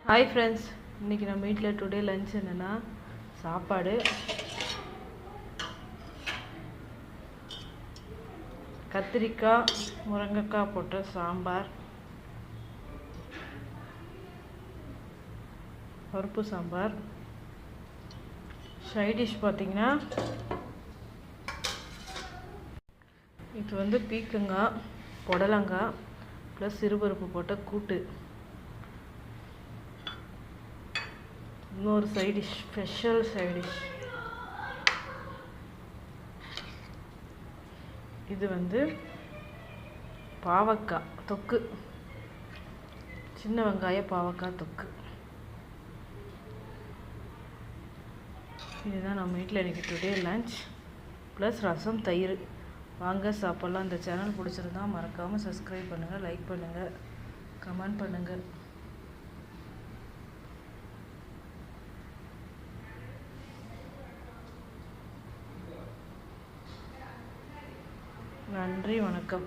Hi friends, இன்றைக்கி நம்ம வீட்டில் டுடே லஞ்ச் என்னென்னா சாப்பாடு, கத்திரிக்காய் முருங்கைக்காய் போட்ட சாம்பார், பருப்பு சாம்பார். சைடிஷ் பார்த்திங்கன்னா இது பீக்கங்காய் புடலங்காய் ப்ளஸ் சிறுபருப்பு போட்ட கூட்டு. இன்னொரு சைடிஷ், ஸ்பெஷல் சைடிஷ் இது பாவக்காய் தொக்கு, சின்ன வெங்காய பாவக்காய் தொக்கு. இதுதான் நம்ம வீட்டில் இன்றைக்கி டுடே லஞ்ச் ப்ளஸ் ரசம் தயிர். வாங்க சாப்பிட்லாம். இந்த சேனல் பிடிச்சிருந்தா மறக்காமல் சப்ஸ்கிரைப் பண்ணுங்கள், லைக் பண்ணுங்கள், கமெண்ட் பண்ணுங்கள். நன்றி, வணக்கம்.